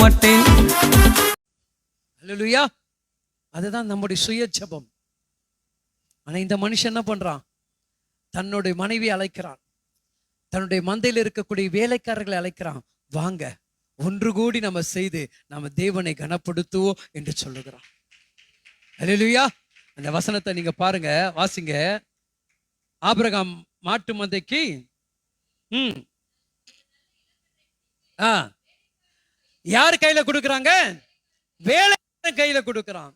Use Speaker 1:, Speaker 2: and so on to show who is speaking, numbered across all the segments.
Speaker 1: மாட்டேன். அல்லேலூயா. அதுதான் நம்முடைய சுய ஜெபம். ஆனா இந்த மனுஷன் என்ன பண்றான்? தன்னுடைய மனைவி அழைக்கிறான், தன்னுடைய மந்தையில் இருக்கக்கூடிய வேலைக்காரர்களை அழைக்கிறான். வாங்க, ஒன்று கூடி நம்ம செய்து நம்ம தேவனை கனப்படுத்துவோம் என்று சொல்லுகிறான். அல்லேலூயா. அந்த வசனத்தை நீங்க பாருங்க, வாசிங்க. ஆபிரகாம் மாட்டு மந்தைக்கு யார் கையில கொடுக்கறாங்க? வேலைக்காரன் கையில கொடுக்கறான்.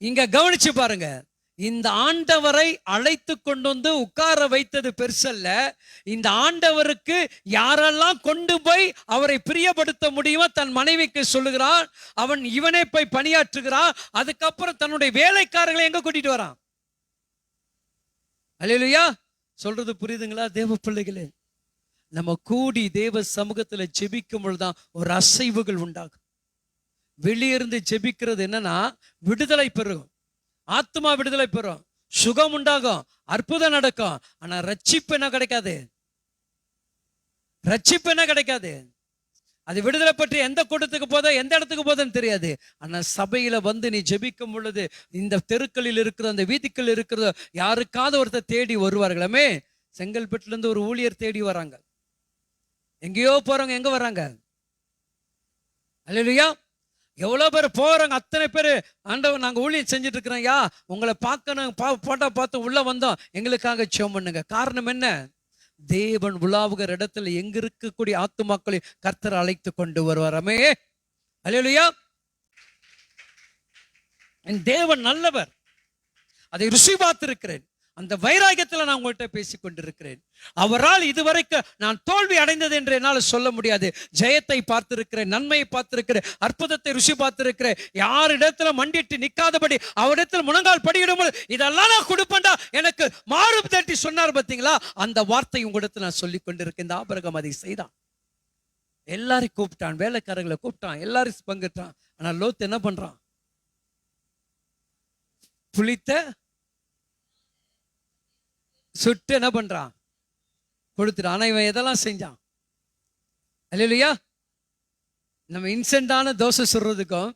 Speaker 1: இங்க கவனிச்சு பாருங்க, இந்த ஆண்டவரை அழைத்து கொண்டு வந்து உட்கார வைத்தது பெருசல்ல. இந்த ஆண்டவருக்கு யாரெல்லாம் கொண்டு போய் அவரை பிரியப்படுத்த முடியுமோ தன் மனைவிக்கு சொல்லுகிறான். அவன் இவனே போய் பணியாற்றுகிறான். அதுக்கப்புறம் தன்னுடைய வேலைக்காரர்களை எங்க கூட்டிட்டு வரான்? அல்லேலூயா. சொல்றது புரியுதுங்களா தேவ பிள்ளைகளே? நம்ம கூடி தேவ சமூகத்துல ஜெபிக்கும் பொழுதுதான் ஒரு அசைவுகள் உண்டாகும். வெளியிருந்து ஜெபிக்கிறது என்னன்னா விடுதலை பெறும், ஆத்மா விடுதலை பெறும், சுகம் உண்டாகும், அற்புதம் நடக்கும். ஆனா ரட்சிப்பு என்ன கிடைக்காது? ரட்சிப்பு என்ன கிடைக்காது? அது விடுதலை பற்றி எந்த கூட்டத்துக்கு போதோ எந்த இடத்துக்கு போதுன்னு தெரியாது. ஆனா சபையில வந்து நீ ஜெபிக்கும் பொழுது இந்த தெருக்களில் இருக்கிற அந்த வீதிகள் இருக்கிற யாருக்காவது ஒருத்தர் தேடி வருவார்களாமே. செங்கல்பட்டுல இருந்து ஒரு ஊழியர் தேடி வராங்க. எங்கேயோ போறாங்க, எங்க வர்றாங்க? அல்லேலூயா. எவ்வளவு பேர் போறாங்க, அத்தனை பேர் ஆண்டவர் நாங்க ஊழியம் செஞ்சுட்டு இருக்கிறோம், யா உங்களை பார்க்கணும், போட்டோ பார்த்து உள்ள வந்தோம், எங்களுக்காக ஜெபம் பண்ணுங்க. காரணம் என்ன? தேவன் உலாவுகிற இடத்துல எங்க இருக்கக்கூடிய ஆத்துமாக்களை கர்த்தர் அழைத்து கொண்டு வருவாராமே. அல்லேலூயா. தேவன் நல்லவர், அதை ருசி பார்த்திருக்கிறேன். அந்த வைராகியத்துல நான் உங்கள்கிட்ட பேசிக் கொண்டிருக்கிறேன். அவரால் இதுவரைக்கும் நான் தோல்வி அடைந்தது என்று என்னால் சொல்ல முடியாது. ஜெயத்தை பார்த்திருக்கிறேன், நன்மையை பார்த்திருக்கிறேன், அற்புதத்தை ருசி பார்த்திருக்கிறேன். யாரிடத்துல மண்டிட்டு நிக்காதபடி அவரிடத்துல முழங்கால் படியிடும் இதெல்லாம் நான் கொடுப்பேன்டா எனக்கு மாறு தட்டி சொன்னார் பார்த்தீங்களா? அந்த வார்த்தை உங்களிடத்துல நான் சொல்லிக் கொண்டிருக்கேன். இந்த ஆபிரகாம் அதை செய்தான். எல்லாரையும் கூப்பிட்டான், வேலைக்காரர்களை கூப்பிட்டான், எல்லாரும் பங்குட்டான். ஆனா லோத் என்ன பண்றான்? புளித்த சுட்டு என்ன பண்றான்? கொடுத்துட்டான். ஆனா இவன் எதெல்லாம் செஞ்சான்? அல்லேலூயா. நம்ம இன்ஸ்டன்டான தோசை சுடுறதுக்கும்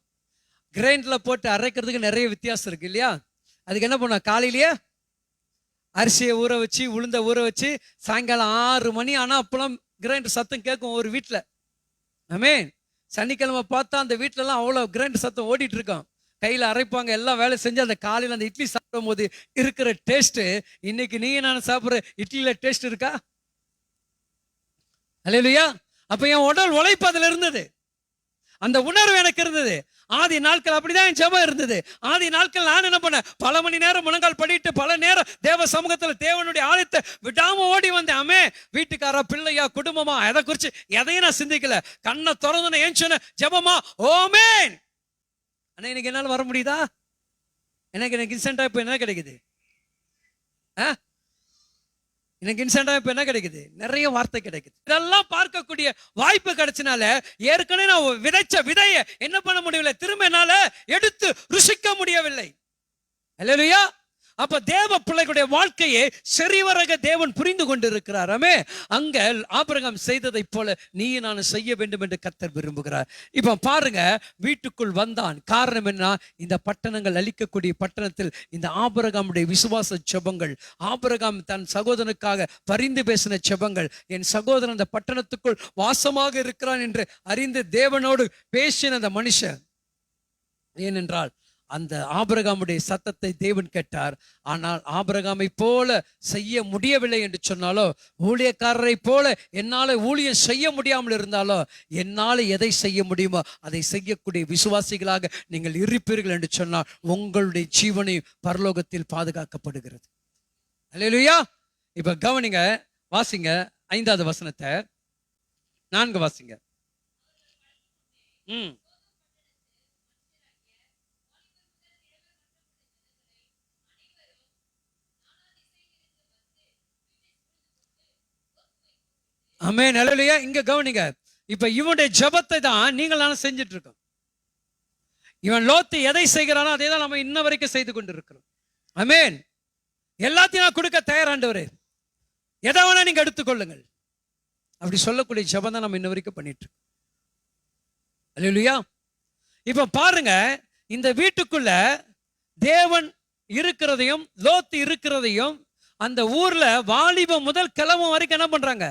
Speaker 1: கிரைண்டர்ல போட்டு அரைக்கிறதுக்கு நிறைய வித்தியாசம் இருக்கு இல்லையா? அதுக்கு என்ன பண்ண? காலையிலேயே அரிசியை ஊற வச்சு, உளுந்த ஊற வச்சு, சாயங்காலம் 6 மணி ஆனா அப்பெல்லாம் கிரைண்டர் சத்தம் கேட்கும் ஒரு வீட்டுல. ஆமென். சனிக்கிழமை பார்த்தா அந்த வீட்டுல எல்லாம் அவ்வளவு கிரைண்டர் சத்தம் ஓடிட்டு இருக்கோம். கையில அரைப்பாங்க, எல்லாம் வேலை செஞ்சு அந்த காலையில அந்த இட்லி சாப்பிடும் போது இருக்கிற டேஸ்ட் இன்னைக்கு நீங்க நான் சாப்பிடுற இட்லியில டேஸ்ட் இருக்கா? அல்லேலூயா. அப்ப என் உடல் உழைப்பு அதுல இருந்தது, அந்த உணர்வு எனக்கு இருந்தது. ஆதி நாட்கள் அப்படிதான் என் ஜெபம் இருந்தது. ஆதி நாட்கள் நான் என்ன பண்ண, பல மணி நேரம் முழங்கால் படிட்டு பல நேரம் தேவ சமூகத்துல தேவனுடைய ஆலயத்தை விடாம ஓடி வந்தேன். ஆமே. வீட்டுக்காரா, பிள்ளையா, குடும்பமா, எதை குறிச்சு எதையும் நான் சிந்திக்கல. கண்ணை திறந்து ஏன் சொன்ன ஜெபமா ஓமேன். ஆனா எனக்கு என்னால வர முடியுதா? எனக்கு இன்ஸ்டன்டா இப்ப என்ன கிடைக்குது? எனக்கு இன்ஸ்டன்டா இப்ப என்ன கிடைக்குது? நிறைய வார்த்தை கிடைக்குது. இதெல்லாம் பார்க்கக்கூடிய வாய்ப்பு கிடைச்சனால ஏற்கனவே நான் விதைச்ச விதைய என்ன பண்ண முடியவில்லை, திரும்ப என்னால எடுத்து ருசிக்க முடியவில்லை. அல்லேலூயா. அப்ப தேவ பிள்ளைகளுடைய வாழ்க்கையை சரிவரக தேவன் புரிந்து கொண்டிருக்கிறார். அங்க ஆபிரகாம் செய்ததை போல நீ நான் செய்ய வேண்டும் என்று கர்த்தர் விரும்புகிறார். இப்ப பாருங்க, வீட்டுக்குள் வந்தான். காரணம் என்ன? இந்த பட்டணங்கள் அழிக்கக்கூடிய பட்டணத்தில் இந்த ஆபிரகாமுடைய விசுவாச ஜெபங்கள், ஆபிரகாம் தன் சகோதரனுக்காக பரிந்து பேசின ஜெபங்கள், என் சகோதரன் அந்த பட்டணத்துக்குள் வாசமாக இருக்கிறான் என்று அறிந்து தேவனோடு பேசின அந்த மனுஷன். ஏனென்றால் அந்த ஆபிரகாமுடைய சத்தத்தை தேவன் கேட்டார். ஆனால் ஆபிரகாமை போல செய்ய முடியவில்லை என்று சொன்னாலோ, ஊழியக்காரரை போல என்னால ஊழியம் செய்ய முடியாமல் இருந்தாலோ, என்னால எதை செய்ய முடியுமோ அதை செய்யக்கூடிய விசுவாசிகளாக நீங்கள் இருப்பீர்கள் என்று சொன்னால் உங்களுடைய ஜீவனை பரலோகத்தில் பாதுகாக்கப்படுகிறது. அல்லேலூயா. இப்ப கவனிங்க, வாசிங்க 5வது வசனத்தை, 4 வாசிங்க. ஆமென். அல்லேலூயா. இங்க கவனிங்க, இப்ப இவனுடைய ஜெபத்தை தான் நீங்கள் நானும் செஞ்சுட்டு இருக்கோம். இவன் லோத்து எதை செய்கிறானோ அதை தான் நம்ம இன்ன வரைக்கும் செய்து கொண்டிருக்கிறோம். ஆமென். எல்லாத்தையும் நான் கொடுக்க தயாராண்டவரே, எதை வேணா நீங்க எடுத்துக்கொள்ளுங்கள் அப்படி சொல்லக்கூடிய ஜெபம் தான் நம்ம இன்ன வரைக்கும் பண்ணிட்டு இருக்கோம். அல்லேலூயா. இப்ப பாருங்க, இந்த வீட்டுக்குள்ள தேவன் இருக்கிறதையும் லோத்து இருக்கிறதையும் அந்த ஊர்ல வாலிபம் முதல் கிழவன் வரைக்கும் என்ன பண்றாங்க?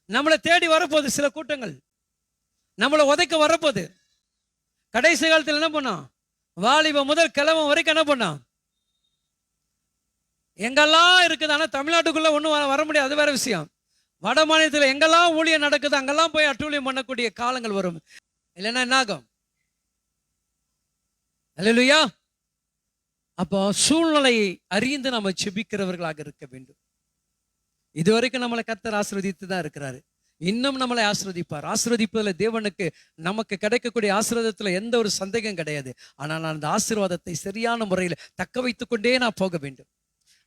Speaker 1: நம்மளை தேடி வரப்போகுது சில கூட்டங்கள், நம்மளை உதைக்க வரப்போகுது. கடைசி காலத்தில் என்ன பண்ணோம்? வாலிபம் முதல் கிழவன் வரைக்கும் என்ன பண்ணோம்? எங்கெல்லாம் இருக்குது. ஆனா தமிழ்நாட்டுக்குள்ள ஒன்றும் வர முடியாது, அது வேற விஷயம். வட மாநிலத்தில் எங்கெல்லாம் ஊழியம் நடக்குது அங்கெல்லாம் போய் அட்டூழியம் பண்ணக்கூடிய காலங்கள் வரும். இல்லைன்னா என்ன ஆகும்? அல்லேலூயா. அப்போ சூழ்நிலையை அறிந்து நம்ம செபிக்கிறவர்களாக இருக்க வேண்டும். இதுவரைக்கும் நம்மளை கர்த்தர் ஆசீர்வதித்து தான் இருக்கிறாரு, இன்னும் நம்மளை ஆசீர்வதிப்பார். ஆசீர்வதிப்பதில் தேவனுக்கு நமக்கு கிடைக்கக்கூடிய ஆசீர்வாதத்துல எந்த ஒரு சந்தேகம் கிடையாது. ஆனால் நான் அந்த ஆசீர்வாதத்தை சரியான முறையில் தக்க வைத்துக் கொண்டே நான் போக வேண்டும்.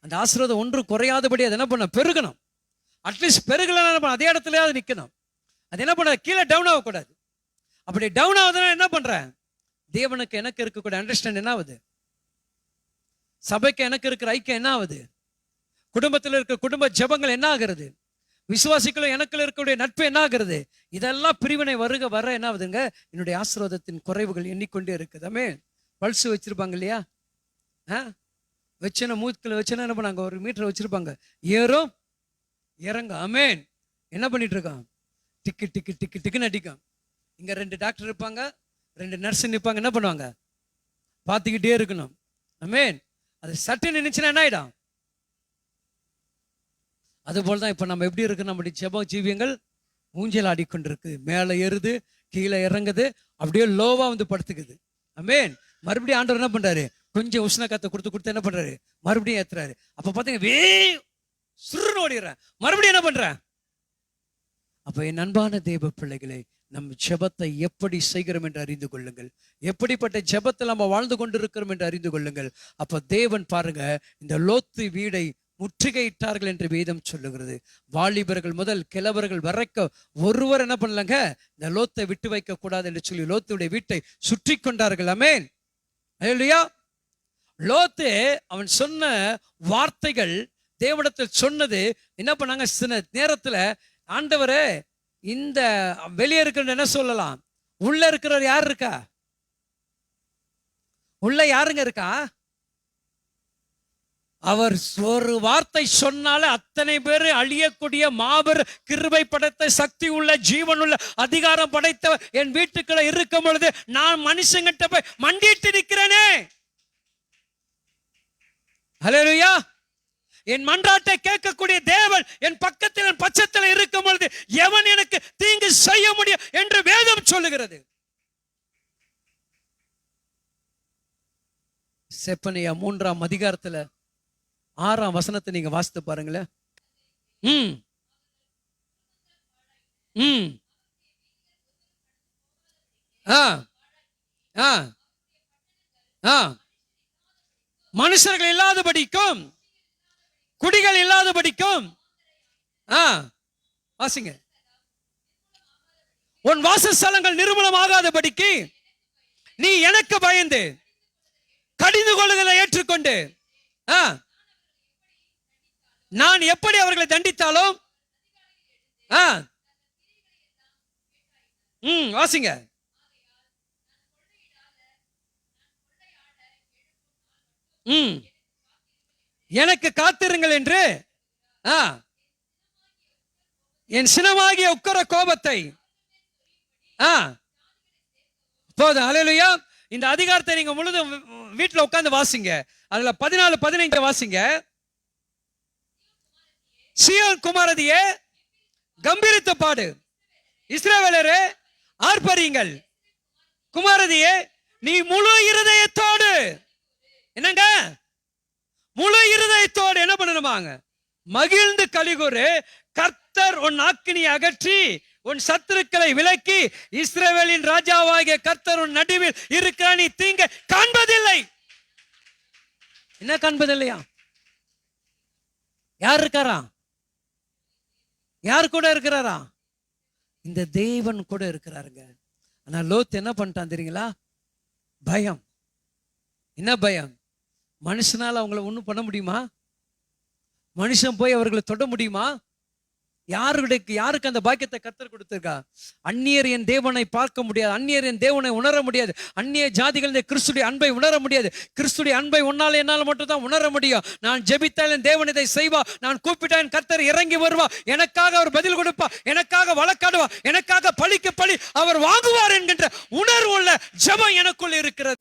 Speaker 1: அந்த ஆசீர்வாதம் ஒன்று குறையாதபடி அது என்ன பண்ண? பெருகணும். அட்லீஸ்ட் பெருகலாம், அதே இடத்துல அது நிற்கணும். அது என்ன பண்ண? கீழே டவுன் ஆகக்கூடாது. அப்படி டவுன் ஆகுதுன்னா என்ன பண்றேன்? தேவனுக்கு எனக்கு இருக்கக்கூடிய அண்டர்ஸ்டாண்ட் என்ன ஆகுது? சபைக்கு எனக்கு இருக்கிற ஐக்கியம் என்ன ஆகுது? குடும்பத்தில் இருக்கிற குடும்ப ஜெபங்கள் என்ன ஆகிறது? விசுவாசிகளும் எனக்குள்ள இருக்கக்கூடிய நட்பு என்ன ஆகிறது? இதெல்லாம் பிரிவினை வருக வர என்ன ஆகுதுங்க? என்னுடைய ஆசீர்வாதத்தின் குறைவுகள் எண்ணிக்கொண்டே இருக்குதாமே. பல்ஸ் வச்சிருப்பாங்க இல்லையா? வச்சுனா மூத்துல வச்சுனா என்ன பண்ணாங்க? ஒரு மீட்டர் வச்சிருப்பாங்க, ஏறும் இறங்க. ஆமேன். என்ன பண்ணிட்டு இருக்கான்? டிக்கு டிக்கு டிக்கு டிக்குன்னு அடிக்கும். இங்க 2 டாக்டர் இருப்பாங்க, 2 நர்ஸ் நிற்பாங்க. என்ன பண்ணுவாங்க? பார்த்துக்கிட்டே இருக்கணும். ஆமேன். அது சட்டு நினைச்சுன்னா என்ன ஆயிடும்? அதுபோல் தான் இப்போ நம்ம எப்படி இருக்கு? நம்முடைய ஜெப ஜீவியங்கள் ஊஞ்சல் ஆடிக்கொண்டிருக்கு. மேலே ஏறுது, கீழே இறங்குது, அப்படியே லோவா வந்து படுத்துக்குது. ஆமேன். மறுபடியும் ஆண்டவர் என்ன பண்றாரு? கொஞ்சம் உஷ்ண காத்தை கொடுத்து என்ன பண்றாரு? மறுபடியும் ஏத்துறாரு. அப்ப பாத்தீங்க சுருன்னு ஓடிடுறேன். மறுபடியும் என்ன பண்றேன்? அப்ப என் அன்பான தேவ பிள்ளைகளை, நம் ஜெபத்தை எப்படி செய்கிறோம் என்று அறிந்து கொள்ளுங்கள். எப்படிப்பட்ட ஜெபத்தில் நம்ம வாழ்ந்து கொண்டிருக்கிறோம் என்று அறிந்து கொள்ளுங்கள். அப்ப தேவன் பாருங்க, இந்த லோத்து வீடை முற்றுகையிட்டார்கள் என்று வேதம் சொல்லுகிறது. வாலிபர்கள் முதல் கிழவர்கள் வரைக்கும் ஒருவர் என்ன பண்ணலங்க? இந்த லோத்தை விட்டு வைக்க கூடாது என்று சொல்லி லோத்துடைய வீட்டை சுற்றி கொண்டார்கள். ஆமென். அல்லேலூயா. லோத்து அவன் சொன்ன வார்த்தைகள், தேவனிடத்தில் சொன்னது என்ன பண்ணாங்க? சில நேரத்துல ஆண்டவரே, இந்த வெளியே இருக்கிற என்ன சொல்லலாம், உள்ள இருக்கிறவர் யார் இருக்கா? உள்ள யாருங்க இருக்கா? அவர் ஒரு வார்த்தை சொன்னாலே அத்தனை பேர் அழியக்கூடிய மாபெரும் கிருபை படைத்த சக்தி உள்ள ஜீவன் உள்ள அதிகாரம் படைத்த என் வீட்டுக்குள்ள இருக்கும் பொழுது நான் மனுஷங்கிட்ட போய் மண்டிட்டு நிற்கிறேனே. ஹல்லேலூயா. என் மன்றாட்டை கேட்கக்கூடிய தேவன் என் பக்கத்தில் என் பட்சத்தில் இருக்கும் பொழுது எவன் எனக்கு தீங்கு செய்ய முடியும் என்று வேதம் சொல்லுகிறது. செப்பனியா 3ஆம் அதிகாரத்துல 6ஆம் வசனத்தை நீங்க வாசித்து பாருங்களேன். மனுஷர்கள் இல்லாதபடிக்கும் குடிகள் இல்லாதபடிக்கும் வாசிங்க. உன் வாசஸ்தலங்கள் நிர்மூலமாகாதபடிக்கு நீ எனக்கு பயந்து கடிந்து கொள்ளுதலை ஏற்றுக்கொண்டு நான் எப்படி அவர்களை தண்டித்தாலும் வாசிங்க. எனக்கு காத்திருங்கள் என்று என் சினமாகிய உக்கர கோபத்தை போதும். அல்லேலூயா. இந்த அதிகாரத்தை நீங்க முழுதும் வீட்டுல உட்கார்ந்து வாசிங்க. அதுல 14-15 வாசிங்க. சீயோன் குமாரதியே கம்பீரித்து பாடு, இஸ்ரவேலரே ஆர்ப்பரியுங்கள். குமாரதியே நீ முழு இருதயத்தோடு என்னங்க? முழு இருதயத்தோடு என்ன பண்ணணுமாங்க? மகிழ்ந்து கலிகூறு. கர்த்தர் உன் ஆக்கினியை அகற்றி உன் சத்துருக்களை விலக்கி இஸ்ரவேலின் ராஜாவாகிய கர்த்தர் உன் நடுவில் இருக்கிற நீ தீங்க காண்பதில்லை. என்ன காண்பதில்லையா? யார் இருக்காரா? யார் கூட இருக்கிறாரா? இந்த தேவன் கூட இருக்கிறாருங்க. ஆனா லோத் என்ன பண்ணிட்டான் தெரியுங்களா? பயம். என்ன பயம்? மனுஷனால அவங்கள ஒண்ணும் பண்ண முடியுமா? மனுஷன் போய் அவர்களை தொட முடியுமா? யாருக்கு அந்த பாக்கியத்தை கர்த்தர் கொடுத்திருக்கா? அந்நியர் என் தேவனை பார்க்க முடியாது, அந்நியர் என் தேவனை உணர முடியாது, அந்நிய ஜாதிகள் இந்த கிறிஸ்துடைய அன்பை உணர முடியாது. கிறிஸ்துடைய அன்பை உன்னால என்னால் மட்டும் தான் உணர முடியும். நான் ஜெபித்தால் என் தேவன் இதை செய்வா, நான் கூப்பிட்டால் கர்த்தர் இறங்கி வருவா, எனக்காக அவர் பதில் கொடுப்பா, எனக்காக வழக்காடுவா, எனக்காக பழிக்கு பழி அவர் வாங்குவார் என்கின்ற உணர்வு உள்ள ஜெபம் எனக்குள் இருக்கிறது.